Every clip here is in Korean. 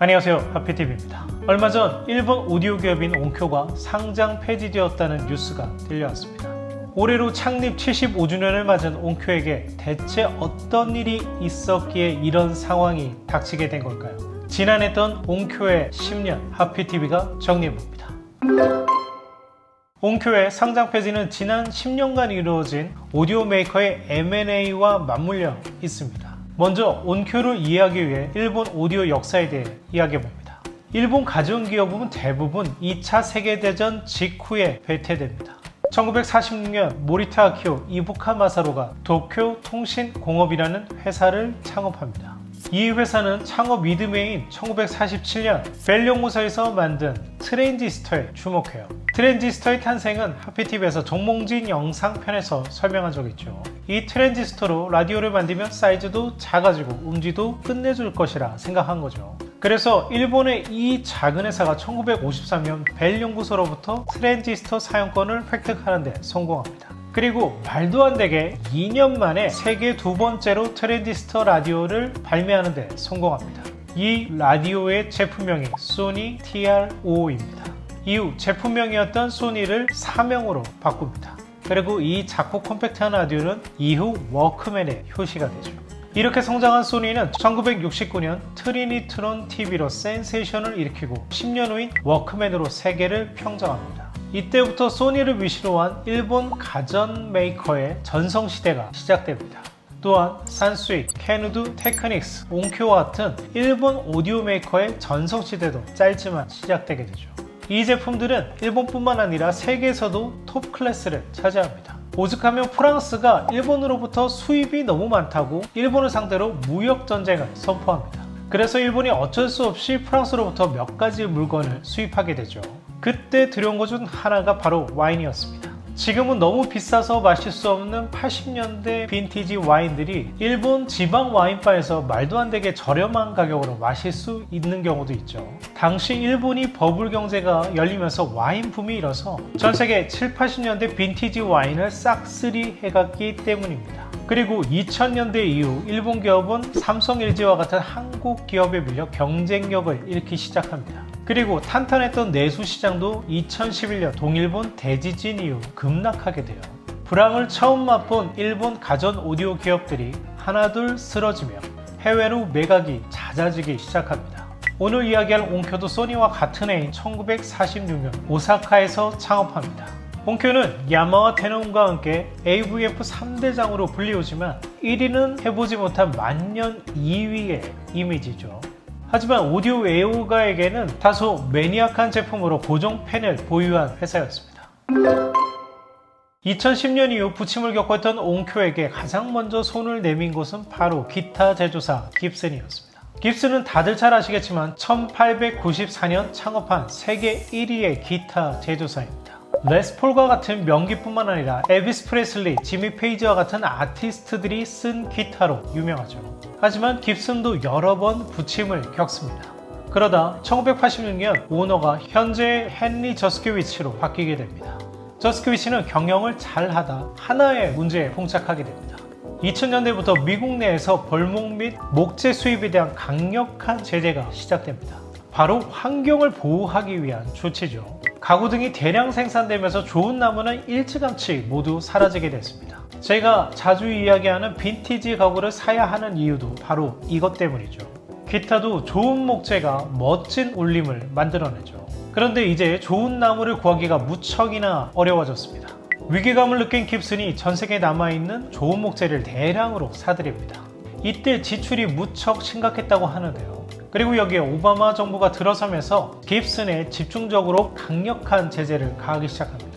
안녕하세요, 하피TV입니다. 얼마 전 일본 오디오 기업인 온쿄가 상장 폐지되었다는 뉴스가 들려왔습니다. 올해로 창립 75주년을 맞은 온쿄에게 대체 어떤 일이 있었기에 이런 상황이 닥치게 된 걸까요? 지난했던 온쿄의 10년, 하피TV가 정리해봅니다. 온쿄의 상장 폐지는 지난 10년간 이루어진 오디오 메이커의 M&A와 맞물려 있습니다. 먼저 온쿄를 이해하기 위해 일본 오디오 역사에 대해 이야기해봅니다. 일본 가전기업은 대부분 2차 세계대전 직후에 배태됩니다. 1946년 모리타 아키오 이부카 마사로가 도쿄 통신공업이라는 회사를 창업합니다. 이 회사는 창업 이듬해인 1947년 벨 연구소에서 만든 트랜지스터에 주목해요. 트랜지스터의 탄생은 하피TV에서 정몽진 영상편에서 설명한 적이 있죠. 이 트랜지스터로 라디오를 만들면 사이즈도 작아지고 음질도 끝내줄 것이라 생각한 거죠. 그래서 일본의 이 작은 회사가 1953년 벨 연구소로부터 트랜지스터 사용권을 획득하는 데 성공합니다. 그리고 말도 안 되게 2년 만에 세계 두 번째로 트랜지스터 라디오를 발매하는 데 성공합니다. 이 라디오의 제품명이 소니 TR-55입니다. 이후 제품명이었던 소니를 사명으로 바꿉니다. 그리고 이 작고 컴팩트한 라디오는 이후 워크맨의 효시가 되죠. 이렇게 성장한 소니는 1969년 트리니트론 TV로 센세이션을 일으키고 10년 후인 워크맨으로 세계를 평정합니다. 이때부터 소니를 위시로 한 일본 가전 메이커의 전성시대가 시작됩니다. 또한 산스윗, 캐누드, 테크닉스, 온쿄와 같은 일본 오디오 메이커의 전성시대도 짧지만 시작되게 되죠. 이 제품들은 일본뿐만 아니라 세계에서도 톱 클래스를 차지합니다. 오죽하면 프랑스가 일본으로부터 수입이 너무 많다고 일본을 상대로 무역전쟁을 선포합니다. 그래서 일본이 어쩔 수 없이 프랑스로부터 몇 가지 물건을 수입하게 되죠. 그때 들여온 것 중 하나가 바로 와인이었습니다. 지금은 너무 비싸서 마실 수 없는 80년대 빈티지 와인들이 일본 지방 와인바에서 말도 안 되게 저렴한 가격으로 마실 수 있는 경우도 있죠. 당시 일본이 버블 경제가 열리면서 와인 붐이 일어서 전 세계 7, 80년대 빈티지 와인을 싹쓸이 해갔기 때문입니다. 그리고 2000년대 이후 일본 기업은 삼성, LG와 같은 한국 기업에 밀려 경쟁력을 잃기 시작합니다. 그리고 탄탄했던 내수 시장도 2011년 동일본 대지진 이후 급락하게 돼요. 불황을 처음 맛본 일본 가전 오디오 기업들이 하나둘 쓰러지며 해외로 매각이 잦아지기 시작합니다. 오늘 이야기할 온쿄도 소니와 같은 해인 1946년 오사카에서 창업합니다. 온쿄는 야마와 테논과 함께 AVF 3대장으로 불리우지만 1위는 해보지 못한 만년 2위의 이미지죠. 하지만 오디오 애호가에게는 다소 매니악한 제품으로 고정 팬을 보유한 회사였습니다. 2010년 이후 부침을 겪었던 온쿄에게 가장 먼저 손을 내민 곳은 바로 기타 제조사 깁슨이었습니다. 깁슨은 다들 잘 아시겠지만 1894년 창업한 세계 1위의 기타 제조사입니다. 레스폴과 같은 명기뿐만 아니라 엘비스 프레슬리, 지미 페이지와 같은 아티스트들이 쓴 기타로 유명하죠. 하지만 깁슨도 여러 번 부침을 겪습니다. 그러다 1986년 오너가 현재의 헨리 저스키위치로 바뀌게 됩니다. 저스키위치는 경영을 잘하다 하나의 문제에 봉착하게 됩니다. 2000년대부터 미국 내에서 벌목 및 목재 수입에 대한 강력한 제재가 시작됩니다. 바로 환경을 보호하기 위한 조치죠. 가구 등이 대량 생산되면서 좋은 나무는 일찌감치 모두 사라지게 됐습니다. 제가 자주 이야기하는 빈티지 가구를 사야 하는 이유도 바로 이것 때문이죠. 기타도 좋은 목재가 멋진 울림을 만들어내죠. 그런데 이제 좋은 나무를 구하기가 무척이나 어려워졌습니다. 위기감을 느낀 깁슨이 전 세계에 남아있는 좋은 목재를 대량으로 사들입니다. 이때 지출이 무척 심각했다고 하는데요. 그리고 여기에 오바마 정부가 들어서면서 깁슨에 집중적으로 강력한 제재를 가하기 시작합니다.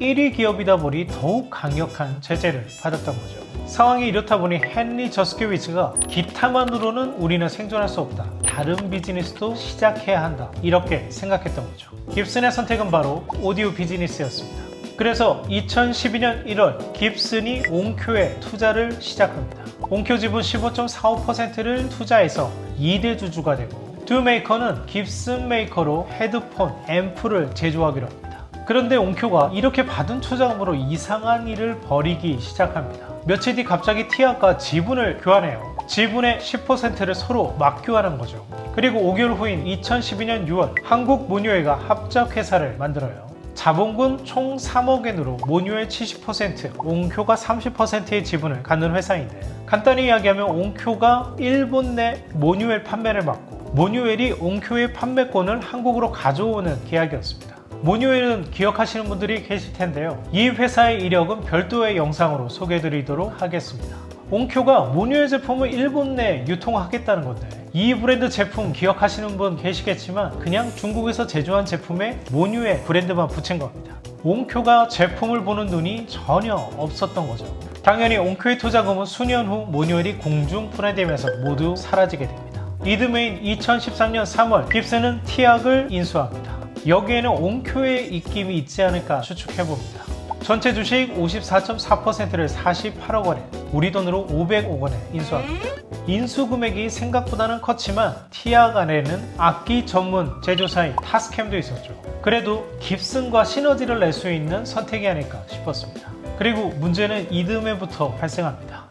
1위 기업이다 보니 더욱 강력한 제재를 받았던 거죠. 상황이 이렇다 보니 헨리 저스키위치가 기타만으로는 우리는 생존할 수 없다. 다른 비즈니스도 시작해야 한다. 이렇게 생각했던 거죠. 깁슨의 선택은 바로 오디오 비즈니스였습니다. 그래서 2012년 1월 깁슨이 온쿄에 투자를 시작합니다. 온쿄 지분 15.45%를 투자해서 2대 주주가 되고 두 메이커는 깁슨 메이커로 헤드폰, 앰프를 제조하기로 합니다. 그런데 온쿄가 이렇게 받은 투자금으로 이상한 일을 벌이기 시작합니다. 며칠 뒤 갑자기 티아가 지분을 교환해요. 지분의 10%를 서로 맞교환한 거죠. 그리고 5개월 후인 2012년 6월 한국 모뉴웨이가 합작회사를 만들어요. 자본금 총 3억 엔으로 모뉴웨이 70%, 옹쿄가 30%의 지분을 갖는 회사인데, 간단히 이야기하면 옹쿄가 일본 내 모뉴웨이 판매를 맡고 모뉴웨이 옹쿄의 판매권을 한국으로 가져오는 계약이었습니다. 모뉴웨이는 기억하시는 분들이 계실 텐데요. 이 회사의 이력은 별도의 영상으로 소개해드리도록 하겠습니다. 옹쿄가 모뉴웨이 제품을 일본 내 유통하겠다는 건데, 이 브랜드 제품 기억하시는 분 계시겠지만 그냥 중국에서 제조한 제품에 모뉴웨이 브랜드만 붙인 겁니다. 옹쿄가 제품을 보는 눈이 전혀 없었던 거죠. 당연히 옹쿄의 투자금은 수년 후 모뉴웨이 공중 분해되면서 모두 사라지게 됩니다. 이듬해인 2013년 3월 깁슨은 티악을 인수합니다. 여기에는 옹쿄의 입김이 있지 않을까 추측해봅니다. 전체 주식 54.4%를 48억 원에, 우리 돈으로 500억 원에 인수합니다. 인수 금액이 생각보다는 컸지만 티악 안에는 악기 전문 제조사인 타스캠도 있었죠. 그래도 깁슨과 시너지를 낼 수 있는 선택이 아닐까 싶었습니다. 그리고 문제는 이듬해부터 발생합니다.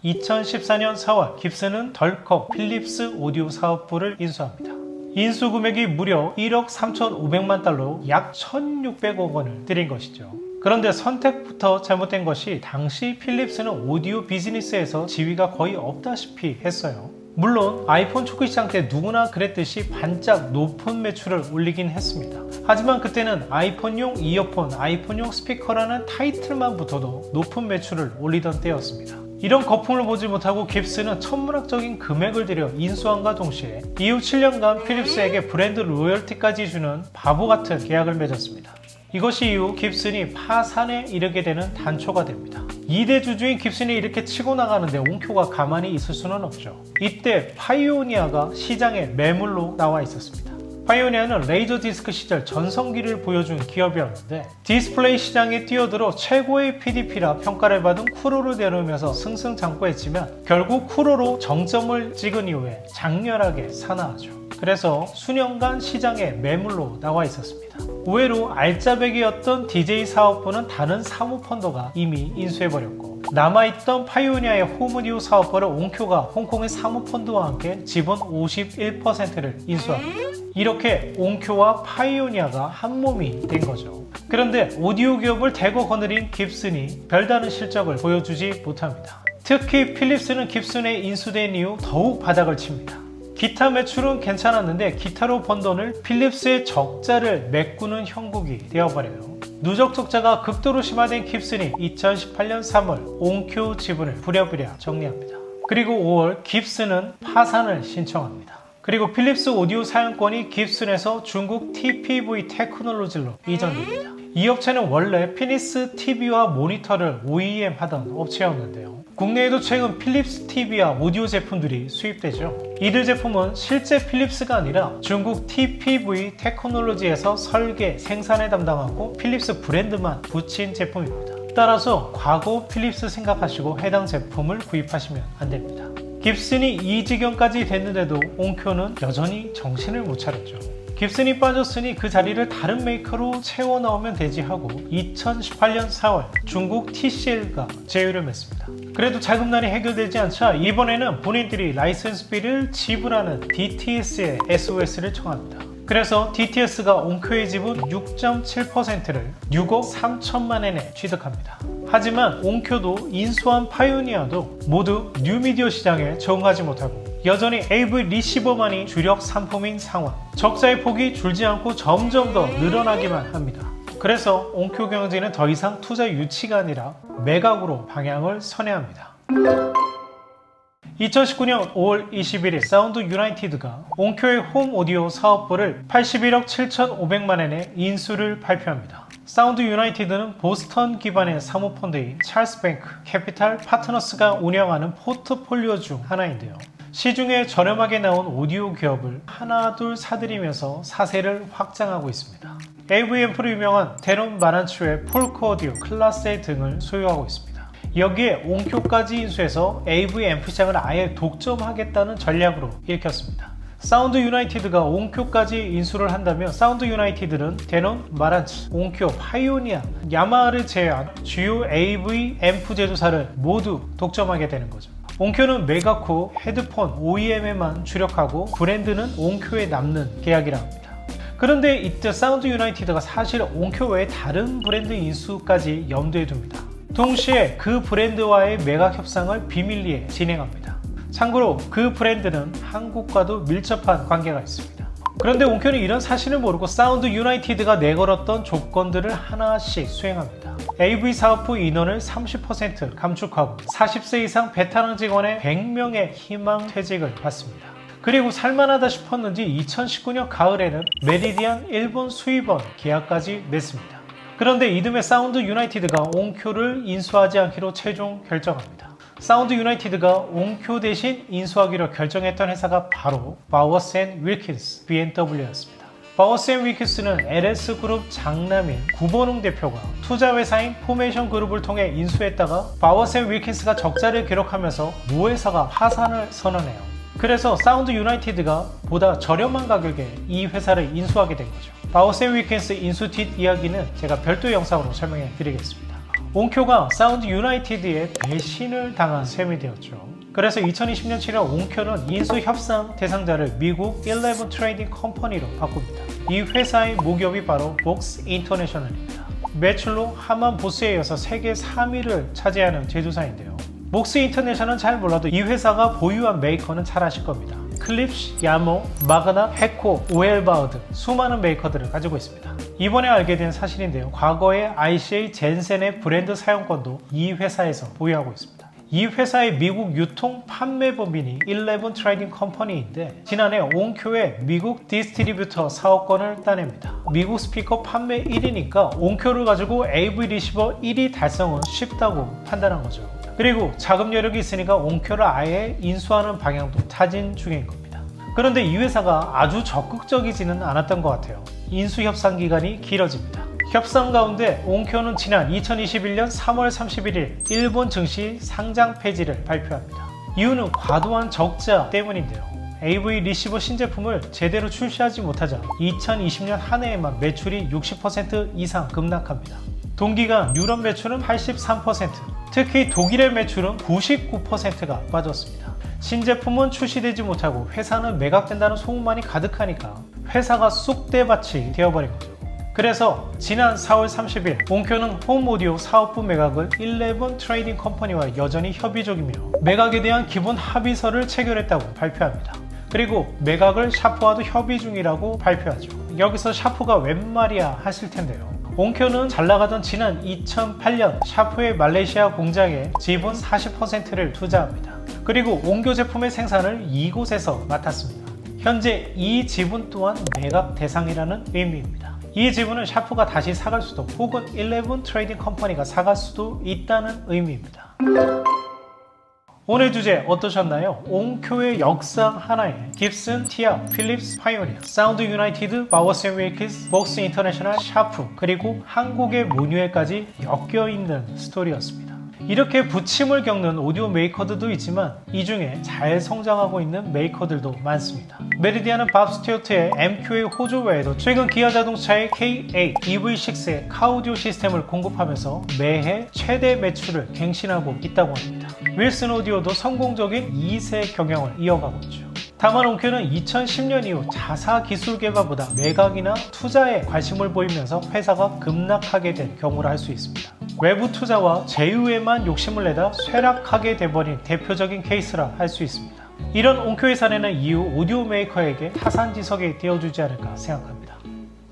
2014년 4월 깁슨은 덜컥 필립스 오디오 사업부를 인수합니다. 인수 금액이 무려 1억 3,500만 달러, 약 1,600억 원을 들인 것이죠. 그런데 선택부터 잘못된 것이, 당시 필립스는 오디오 비즈니스에서 지위가 거의 없다시피 했어요. 물론 아이폰 초기 시장 때 누구나 그랬듯이 반짝 높은 매출을 올리긴 했습니다. 하지만 그때는 아이폰용 이어폰, 아이폰용 스피커라는 타이틀만 붙어도 높은 매출을 올리던 때였습니다. 이런 거품을 보지 못하고 깁슨은 천문학적인 금액을 들여 인수함과 동시에 이후 7년간 필립스에게 브랜드 로열티까지 주는 바보 같은 계약을 맺었습니다. 이것이 이후 깁슨이 파산에 이르게 되는 단초가 됩니다. 2대 주주인 깁슨이 이렇게 치고 나가는데 옹쿄가 가만히 있을 수는 없죠. 이때 파이오니아가 시장에 매물로 나와 있었습니다. 파이오니아는 레이저 디스크 시절 전성기를 보여준 기업이었는데, 디스플레이 시장에 뛰어들어 최고의 PDP라 평가를 받은 쿠로를 내놓으면서 승승장구했지만 결국 쿠로로 정점을 찍은 이후에 장렬하게 산화하죠. 그래서 수년간 시장에 매물로 나와 있었습니다. 의외로 알짜배기였던 DJ 사업부는 다른 사모펀더가 이미 인수해버렸고, 남아있던 파이오니아의 홈오디오 사업부를 옹쿄가 홍콩의 사모펀드와 함께 지분 51%를 인수합니다. 이렇게 옹쿄와 파이오니아가 한몸이 된 거죠. 그런데 오디오 기업을 대거 거느린 깁슨이 별다른 실적을 보여주지 못합니다. 특히 필립스는 깁슨에 인수된 이후 더욱 바닥을 칩니다. 기타 매출은 괜찮았는데 기타로 번 돈을 필립스의 적자를 메꾸는 형국이 되어버려요. 누적 적자가 극도로 심화된 깁슨이 2018년 3월 옹쿄 지분을 부랴부랴 정리합니다. 그리고 5월 깁슨은 파산을 신청합니다. 그리고 필립스 오디오 사용권이 깁슨에서 중국 TPV 테크놀로지로 이전됩니다. 이 업체는 원래 피니스 TV와 모니터를 OEM 하던 업체였는데요. 국내에도 최근 필립스 TV와 오디오 제품들이 수입되죠. 이들 제품은 실제 필립스가 아니라 중국 TPV 테크놀로지에서 설계, 생산을 담당하고 필립스 브랜드만 붙인 제품입니다. 따라서 과거 필립스 생각하시고 해당 제품을 구입하시면 안 됩니다. 깁슨이 이 지경까지 됐는데도 옹쿄는 여전히 정신을 못 차렸죠. 깁슨이 빠졌으니 그 자리를 다른 메이커로 채워 넣으면 되지 하고 2018년 4월 중국 TCL과 제휴를 맺습니다. 그래도 자금난이 해결되지 않자 이번에는 본인들이 라이선스비를 지불하는 DTS에 SOS를 청합니다. 그래서 DTS가 옹쿄의 지분 6.7%를 6억 3천만 엔에 취득합니다. 하지만 옹쿄도 인수한 파이오니아도 모두 뉴미디어 시장에 적응하지 못하고 여전히 AV 리시버만이 주력 상품인 상황. 적자의 폭이 줄지 않고 점점 더 늘어나기만 합니다. 그래서 옹쿄 경제는 더 이상 투자 유치가 아니라 매각으로 방향을 선회합니다. 2019년 5월 21일 사운드 유나이티드가 옹쿄의 홈 오디오 사업부를 81억 7,500만 엔에 인수를 발표합니다. 사운드 유나이티드는 보스턴 기반의 사모펀드인 찰스 뱅크 캐피탈 파트너스가 운영하는 포트폴리오 중 하나인데요. 시중에 저렴하게 나온 오디오 기업을 하나둘 사들이면서 사세를 확장하고 있습니다. AV 앰프로 유명한 데논 마란츠의 폴크 오디오, 클래스 A 등을 소유하고 있습니다. 여기에 옹쿄까지 인수해서 AV 앰프 시장을 아예 독점하겠다는 전략으로 읽혔습니다. 사운드 유나이티드가 옹쿄까지 인수를 한다면 사운드 유나이티드는 데논, 마란츠, 옹쿄, 파이오니아, 야마하를 제외한 주요 AV 앰프 제조사를 모두 독점하게 되는 거죠. 온쿄는 메가쿠 헤드폰 OEM에만 주력하고 브랜드는 온쿄에 남는 계약이라 합니다. 그런데 이때 사운드 유나이티드가 사실 온쿄 외에 다른 브랜드 인수까지 염두에 둡니다. 동시에 그 브랜드와의 매각 협상을 비밀리에 진행합니다. 참고로 그 브랜드는 한국과도 밀접한 관계가 있습니다. 그런데 온쿄는 이런 사실을 모르고 사운드 유나이티드가 내걸었던 조건들을 하나씩 수행합니다. AV 사업부 인원을 30% 감축하고 40세 이상 베테랑 직원의 100명의 희망 퇴직을 받습니다. 그리고 살만하다 싶었는지 2019년 가을에는 메리디안 일본 수입원 계약까지 맺습니다. 그런데 이듬해 사운드 유나이티드가 온쿄를 인수하지 않기로 최종 결정합니다. 사운드 유나이티드가 온쿄 대신 인수하기로 결정했던 회사가 바로 바워스 앤 윌킨스 BNW였습니다. 바워스 앤 윌킨스는 LS그룹 장남인 구본웅 대표가 투자회사인 포메이션 그룹을 통해 인수했다가 바워스 앤 윌킨스가 적자를 기록하면서 모회사가 파산을 선언해요. 그래서 사운드 유나이티드가 보다 저렴한 가격에 이 회사를 인수하게 된 거죠. 바워스 앤 윌킨스 인수 뒷이야기는 제가 별도 영상으로 설명해 드리겠습니다. 온쿄가 사운드 유나이티드에 배신을 당한 셈이 되었죠. 그래서 2020년 7월 온쿄는 인수 협상 대상자를 미국 11 트레이딩 컴퍼니로 바꿉니다. 이 회사의 모기업이 바로 복스 인터내셔널입니다. 매출로 하만 보스에 이어서 세계 3위를 차지하는 제조사인데요. 복스 인터내셔널은 잘 몰라도 이 회사가 보유한 메이커는 잘 아실 겁니다. 클립시, 야모, 마그나, 헤코, 오엘바우 등 수많은 메이커들을 가지고 있습니다. 이번에 알게 된 사실인데요. 과거에 ICA 젠센의 브랜드 사용권도 이 회사에서 보유하고 있습니다. 이 회사의 미국 유통 판매 법인이 11 트레이딩 컴퍼니인데 지난해 온쿄의 미국 디스트리뷰터 사업권을 따냅니다. 미국 스피커 판매 1위니까 온쿄를 가지고 AV 리시버 1위 달성은 쉽다고 판단한 거죠. 그리고 자금 여력이 있으니까 온쿄를 아예 인수하는 방향도 타진 중인 겁니다. 그런데 이 회사가 아주 적극적이지는 않았던 것 같아요. 인수 협상 기간이 길어집니다. 협상 가운데 온쿄는 지난 2021년 3월 31일 일본 증시 상장 폐지를 발표합니다. 이유는 과도한 적자 때문인데요. AV 리시버 신제품을 제대로 출시하지 못하자 2020년 한 해에만 매출이 60% 이상 급락합니다. 동기간 유럽 매출은 83%, 특히 독일의 매출은 99%가 빠졌습니다. 신제품은 출시되지 못하고 회사는 매각된다는 소문만이 가득하니까 회사가 쑥대밭이 되어버린 거죠. 그래서 지난 4월 30일 온쿄는 홈오디오 사업부 매각을 11 트레이딩 컴퍼니와 여전히 협의 중이며 매각에 대한 기본 합의서를 체결했다고 발표합니다. 그리고 매각을 샤프와도 협의 중이라고 발표하죠. 여기서 샤프가 웬 말이야 하실 텐데요. 온쿄는 잘나가던 지난 2008년 샤프의 말레이시아 공장에 지분 40%를 투자합니다. 그리고 온쿄 제품의 생산을 이곳에서 맡았습니다. 현재 이 지분 또한 매각 대상이라는 의미입니다. 이 지분은 샤프가 다시 사갈 수도 혹은 11 트레이딩 컴퍼니가 사갈 수도 있다는 의미입니다. 오늘 주제 어떠셨나요? 온쿄의 역사 하나에 깁슨, 티아, 필립스, 파이오니어, 사운드 유나이티드, 바워스 앤 윌킨스, 복스 인터내셔널, 샤프, 그리고 한국의 문유에까지 엮여있는 스토리였습니다. 이렇게 부침을 겪는 오디오 메이커들도 있지만 이 중에 잘 성장하고 있는 메이커들도 많습니다. 메리디안은 밥 스튜어트의 MQA 호조 외에도 최근 기아 자동차의 K8, EV6의 카오디오 시스템을 공급하면서 매해 최대 매출을 갱신하고 있다고 합니다. 윌슨 오디오도 성공적인 2세 경영을 이어가고 있죠. 다만 온쿄는 2010년 이후 자사 기술 개발보다 매각이나 투자에 관심을 보이면서 회사가 급락하게 된 경우를 알 수 있습니다. 외부 투자와 제휴에만 욕심을 내다 쇠락하게 돼버린 대표적인 케이스라 할 수 있습니다. 이런 온쿄의 사례는 이후 오디오 메이커에게 타산지석이 되어주지 않을까 생각합니다.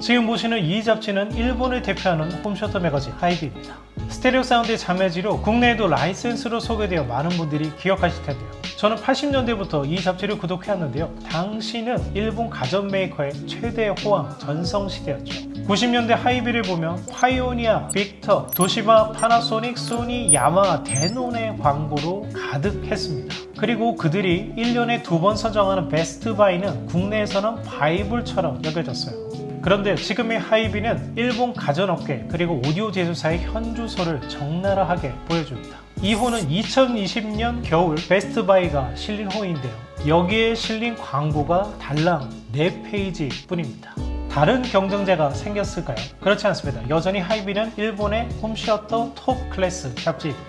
지금 보시는 이 잡지는 일본을 대표하는 홈쇼터 매거진 하이비입니다. 스테레오 사운드의 자매지로 국내에도 라이센스로 소개되어 많은 분들이 기억하실 텐데요. 저는 80년대부터 이 잡지를 구독해왔는데요. 당시는 일본 가전 메이커의 최대 호황 전성시대였죠. 90년대 하이비를 보면 파이오니아, 빅터, 도시바, 파나소닉, 소니, 야마하, 데논의 광고로 가득했습니다. 그리고 그들이 1년에 2번 선정하는 베스트 바이는 국내에서는 바이블처럼 여겨졌어요. 그런데 지금의 하이비는 일본 가전업계 그리고 오디오 제조사의 현주소를 적나라하게 보여줍니다. 이 호는 2020년 겨울 베스트 바이가 실린 호인데요. 여기에 실린 광고가 달랑 4페이지 뿐입니다. 다른 경쟁자가 생겼을까요? 그렇지 않습니다. 여전히 하이비는 일본의 홈시어터 톱 클래스 잡지입니다.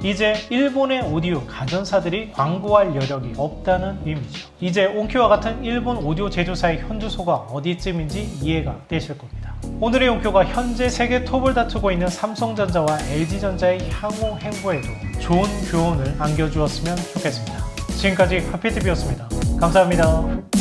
이제 일본의 오디오 가전사들이 광고할 여력이 없다는 의미죠. 이제 온큐와 같은 일본 오디오 제조사의 현주소가 어디쯤인지 이해가 되실 겁니다. 오늘의 온큐가 현재 세계 톱을 다투고 있는 삼성전자와 LG전자의 향후 행보에도 좋은 교훈을 안겨주었으면 좋겠습니다. 지금까지 하피TV였습니다. 감사합니다.